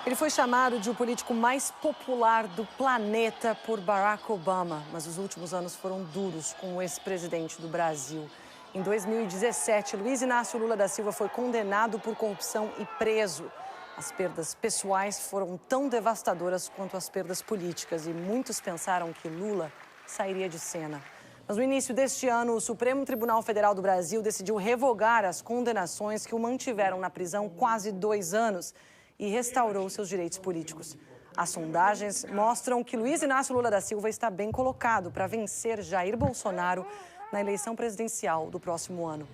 Ele foi chamado de o político mais popular do planeta por Barack Obama, mas os últimos anos foram duros com o ex-presidente do Brasil. Em 2017, Luiz Inácio Lula da Silva foi condenado por corrupção e preso. As perdas pessoais foram tão devastadoras quanto as perdas políticas e muitos pensaram que Lula sairia de cena. Mas no início deste ano, o Supremo Tribunal Federal do Brasil decidiu revogar as condenações que o mantiveram na prisão quase 2 anos e restaurou seus direitos políticos. As sondagens mostram que Luiz Inácio Lula da Silva está bem colocado para vencer Jair Bolsonaro na eleição presidencial do próximo ano.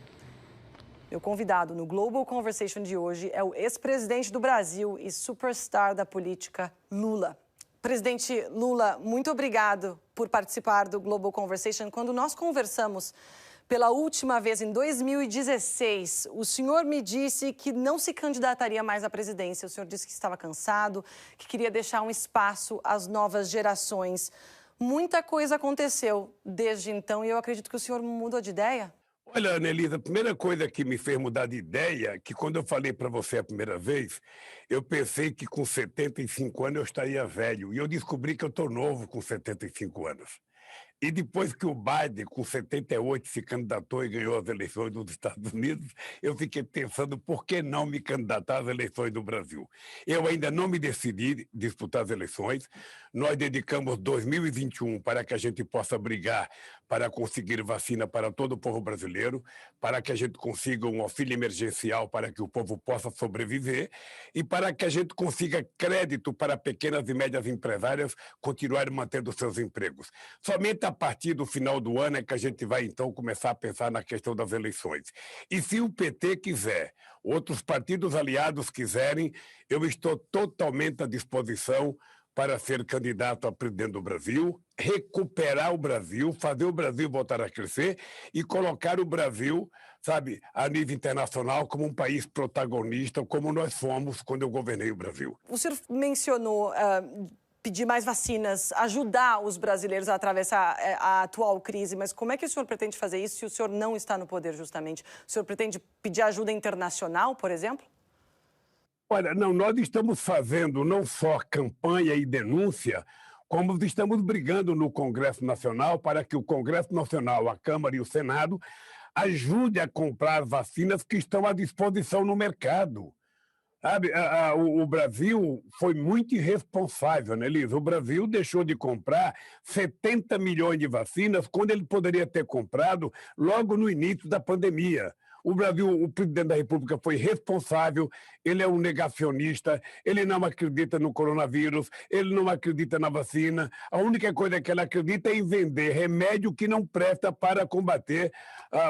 Meu convidado no Global Conversation de hoje é o ex-presidente do Brasil e superstar da política, Lula. Presidente Lula, muito obrigado por participar do Global Conversation. Quando nós conversamos pela última vez, em 2016, o senhor me disse que não se candidataria mais à presidência. O senhor disse que estava cansado, que queria deixar um espaço às novas gerações. Muita coisa aconteceu desde então e eu acredito que o senhor mudou de ideia. Olha, Anelisa, a primeira coisa que me fez mudar de ideia é que quando eu falei para você a primeira vez, eu pensei que com 75 anos eu estaria velho. E eu descobri que eu estou novo com 75 anos. E depois que o Biden, com 78, se candidatou e ganhou as eleições dos Estados Unidos, eu fiquei pensando por que não me candidatar às eleições do Brasil. Eu ainda não me decidi disputar as eleições. Nós dedicamos 2021 para que a gente possa brigar para conseguir vacina para todo o povo brasileiro, para que a gente consiga um auxílio emergencial para que o povo possa sobreviver e para que a gente consiga crédito para pequenas e médias empresárias continuarem mantendo seus empregos. Somente a partir do final do ano é que a gente vai, então, começar a pensar na questão das eleições. E se o PT quiser, outros partidos aliados quiserem, eu estou totalmente à disposição para ser candidato a presidente do Brasil, recuperar o Brasil, fazer o Brasil voltar a crescer e colocar o Brasil, sabe, a nível internacional como um país protagonista, como nós fomos quando eu governei o Brasil. O senhor mencionou pedir mais vacinas, ajudar os brasileiros a atravessar a atual crise, mas como é que o senhor pretende fazer isso se o senhor não está no poder, justamente? O senhor pretende pedir ajuda internacional, por exemplo? Olha, não, nós estamos fazendo não só campanha e denúncia, como estamos brigando no Congresso Nacional para que o Congresso Nacional, a Câmara e o Senado ajude a comprar vacinas que estão à disposição no mercado. Sabe, o Brasil foi muito irresponsável, né, Elisa? O Brasil deixou de comprar 70 milhões de vacinas quando ele poderia ter comprado logo no início da pandemia. O Brasil, o presidente da República foi responsável, ele é um negacionista, ele não acredita no coronavírus, ele não acredita na vacina. A única coisa que ele acredita é em vender remédio que não presta para combater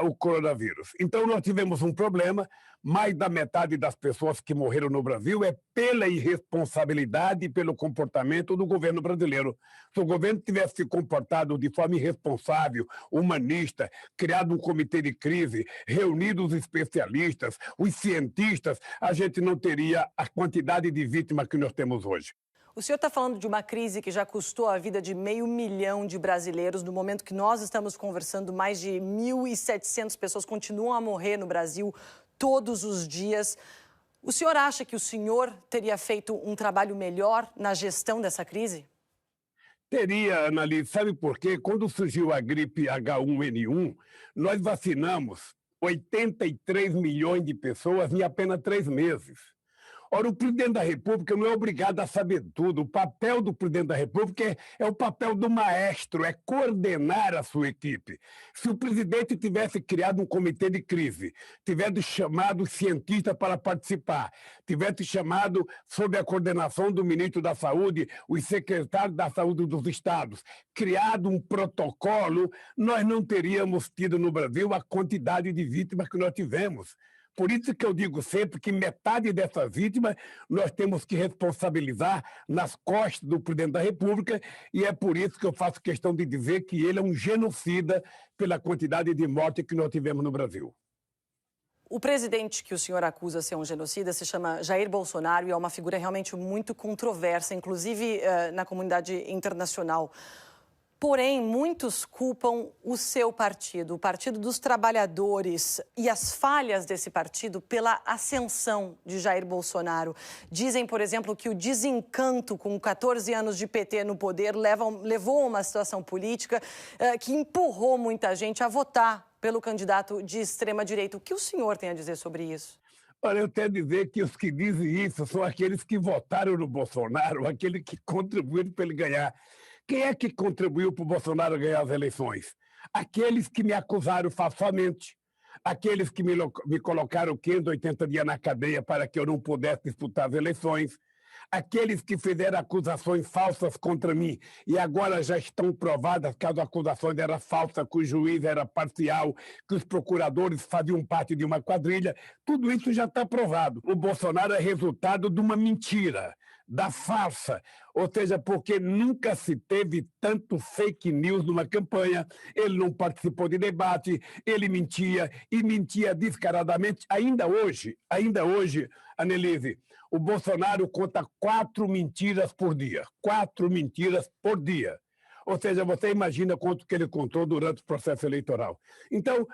o coronavírus. Então, nós tivemos um problema. Mais da metade das pessoas que morreram no Brasil é pela irresponsabilidade e pelo comportamento do governo brasileiro. Se o governo tivesse se comportado de forma irresponsável, humanista, criado um comitê de crise, reunido os especialistas, os cientistas, a gente não teria a quantidade de vítimas que nós temos hoje. O senhor está falando de uma crise que já custou a vida de 500 mil de brasileiros. No momento que nós estamos conversando, mais de 1.700 pessoas continuam a morrer no Brasil todos os dias. O senhor acha que o senhor teria feito um trabalho melhor na gestão dessa crise? Teria, Annalise, sabe por quê? Quando surgiu a gripe H1N1, nós vacinamos 83 milhões de pessoas em apenas 3 meses. Ora, o presidente da República não é obrigado a saber tudo. O papel do presidente da República é o papel do maestro, é coordenar a sua equipe. Se o presidente tivesse criado um comitê de crise, tivesse chamado cientistas para participar, tivesse chamado, sob a coordenação do ministro da Saúde, os secretários da Saúde dos estados, criado um protocolo, nós não teríamos tido no Brasil a quantidade de vítimas que nós tivemos. Por isso que eu digo sempre que metade dessas vítimas nós temos que responsabilizar nas costas do presidente da República e é por isso que eu faço questão de dizer que ele é um genocida pela quantidade de mortes que nós tivemos no Brasil. O presidente que o senhor acusa de ser um genocida se chama Jair Bolsonaro e é uma figura realmente muito controversa, inclusive na comunidade internacional. Porém, muitos culpam o seu partido, o Partido dos Trabalhadores, e as falhas desse partido pela ascensão de Jair Bolsonaro. Dizem, por exemplo, que o desencanto com 14 anos de PT no poder levou a uma situação política que empurrou muita gente a votar pelo candidato de extrema-direita. O que o senhor tem a dizer sobre isso? Olha, eu tenho a dizer que os que dizem isso são aqueles que votaram no Bolsonaro, aqueles que contribuíram para ele ganhar. Quem é que contribuiu para o Bolsonaro ganhar as eleições? Aqueles que me acusaram falsamente, aqueles que me colocaram 580 dias na cadeia para que eu não pudesse disputar as eleições, aqueles que fizeram acusações falsas contra mim e agora já estão provadas que as acusações eram falsas, que o juiz era parcial, que os procuradores faziam parte de uma quadrilha, tudo isso já está provado. O Bolsonaro é resultado de uma mentira, da farsa, ou seja, porque nunca se teve tanto fake news numa campanha, ele não participou de debate, ele mentia, e mentia descaradamente. Ainda hoje, Annelise, o Bolsonaro conta 4 mentiras por dia. 4 mentiras por dia. Ou seja, você imagina quanto que ele contou durante o processo eleitoral. Então,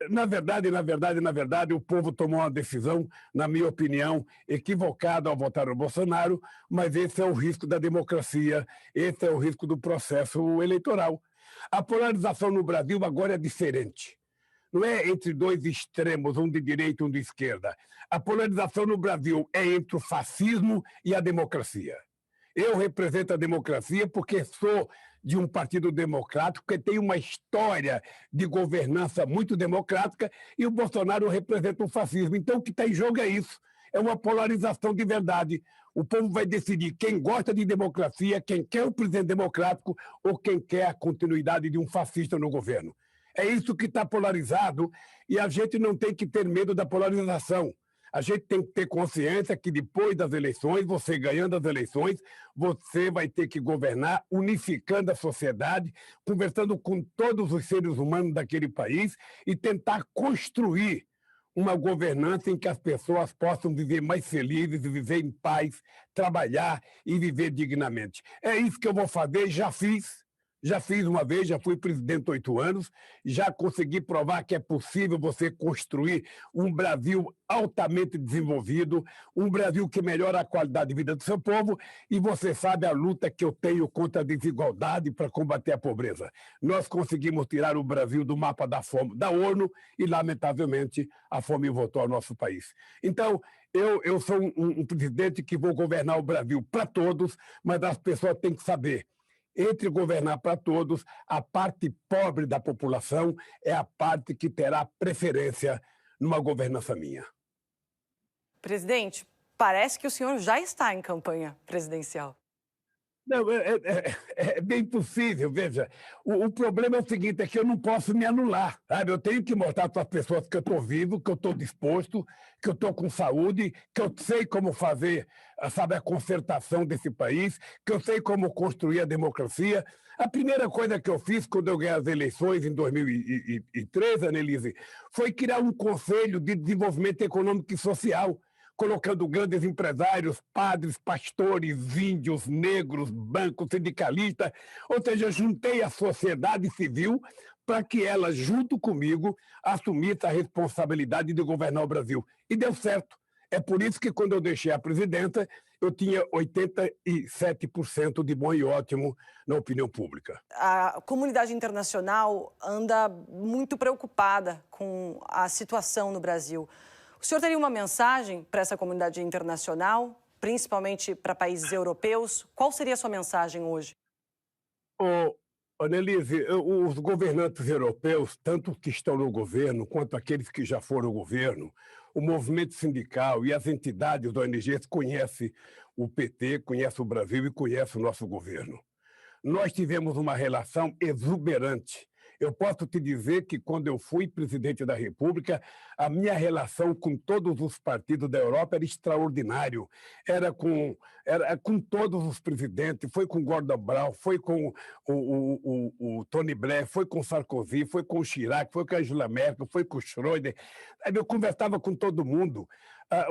na verdade, o povo tomou uma decisão, na minha opinião, equivocada ao votar no Bolsonaro, mas esse é o risco da democracia, esse é o risco do processo eleitoral. A polarização no Brasil agora é diferente. Não é entre dois extremos, um de direita e um de esquerda. A polarização no Brasil é entre o fascismo e a democracia. Eu represento a democracia porque sou de um partido democrático que tem uma história de governança muito democrática e o Bolsonaro representa o fascismo. Então, o que está em jogo é isso. É uma polarização de verdade. O povo vai decidir quem gosta de democracia, quem quer o presidente democrático ou quem quer a continuidade de um fascista no governo. É isso que está polarizado e a gente não tem que ter medo da polarização. A gente tem que ter consciência que depois das eleições, você ganhando as eleições, você vai ter que governar unificando a sociedade, conversando com todos os seres humanos daquele país e tentar construir uma governança em que as pessoas possam viver mais felizes, viver em paz, trabalhar e viver dignamente. É isso que eu vou fazer, já fiz. Já fiz uma vez, já fui presidente 8 anos, já consegui provar que é possível você construir um Brasil altamente desenvolvido, um Brasil que melhora a qualidade de vida do seu povo, e você sabe a luta que eu tenho contra a desigualdade para combater a pobreza. Nós conseguimos tirar o Brasil do mapa da fome da ONU e, lamentavelmente, a fome voltou ao nosso país. Então, eu sou um presidente que vou governar o Brasil para todos, mas as pessoas têm que saber. Entre governar para todos, a parte pobre da população é a parte que terá preferência numa governança minha. Presidente, parece que o senhor já está em campanha presidencial. Não, é bem possível, veja. O problema é o seguinte, é que eu não posso me anular, sabe? Eu tenho que mostrar para as pessoas que eu estou vivo, que eu estou disposto, que eu estou com saúde, que eu sei como fazer, sabe, a concertação desse país, que eu sei como construir a democracia. A primeira coisa que eu fiz quando eu ganhei as eleições em 2013, Annelise, foi criar um conselho de desenvolvimento econômico e social, colocando grandes empresários, padres, pastores, índios, negros, bancos, sindicalistas. Ou seja, juntei a sociedade civil para que ela, junto comigo, assumisse a responsabilidade de governar o Brasil. E deu certo. É por isso que, quando eu deixei a presidência, eu tinha 87% de bom e ótimo na opinião pública. A comunidade internacional anda muito preocupada com a situação no Brasil. O senhor teria uma mensagem para essa comunidade internacional, principalmente para países europeus? Qual seria a sua mensagem hoje? Annelise, os governantes europeus, tanto os que estão no governo quanto aqueles que já foram no governo, o movimento sindical e as entidades ONGs conhecem o PT, conhecem o Brasil e conhecem o nosso governo. Nós tivemos uma relação exuberante. Eu posso te dizer que, quando eu fui presidente da República, a minha relação com todos os partidos da Europa era extraordinário. Era com todos os presidentes, foi com Gordon Brown, foi com o Tony Blair, foi com Sarkozy, foi com o Chirac, foi com a Angela Merkel, foi com o Schröder. Eu conversava com todo mundo.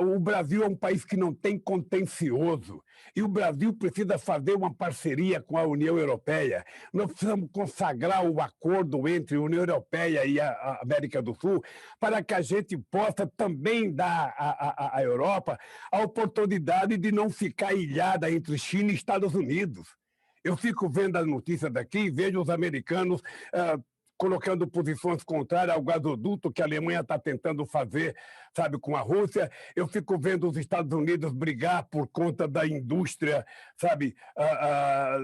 O Brasil é um país que não tem contencioso e o Brasil precisa fazer uma parceria com a União Europeia. Nós precisamos consagrar o acordo entre a União Europeia e a América do Sul para que a gente possa também dar à Europa a oportunidade de não ficar ilhada entre China e Estados Unidos. Eu fico vendo as notícias daqui e vejo os americanos colocando posições contrárias ao gasoduto que a Alemanha está tentando fazer, sabe, com a Rússia. Eu fico vendo os Estados Unidos brigar por conta da indústria, sabe,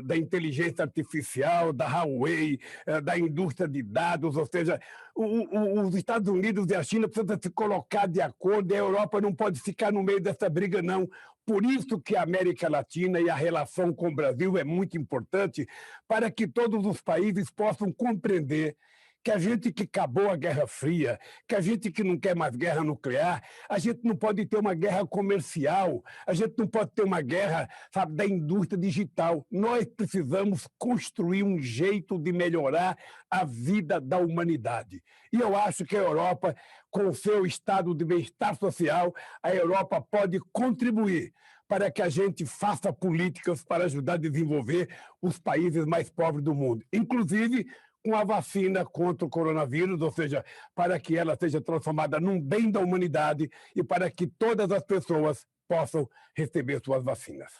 da inteligência artificial, da Huawei, da indústria de dados, ou seja, os Estados Unidos e a China precisam se colocar de acordo e a Europa não pode ficar no meio dessa briga, não. Por isso que a América Latina e a relação com o Brasil é muito importante para que todos os países possam compreender que a gente que acabou a Guerra Fria, que a gente que não quer mais guerra nuclear, a gente não pode ter uma guerra comercial, a gente não pode ter uma guerra, sabe, da indústria digital. Nós precisamos construir um jeito de melhorar a vida da humanidade. E eu acho que a Europa, com o seu estado de bem-estar social, a Europa pode contribuir para que a gente faça políticas para ajudar a desenvolver os países mais pobres do mundo, inclusive com a vacina contra o coronavírus, ou seja, para que ela seja transformada num bem da humanidade e para que todas as pessoas possam receber suas vacinas.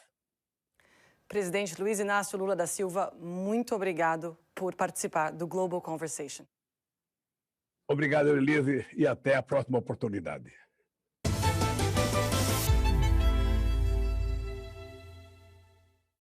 Presidente Luiz Inácio Lula da Silva, muito obrigado por participar do Global Conversation. Obrigado, Elise, e até a próxima oportunidade.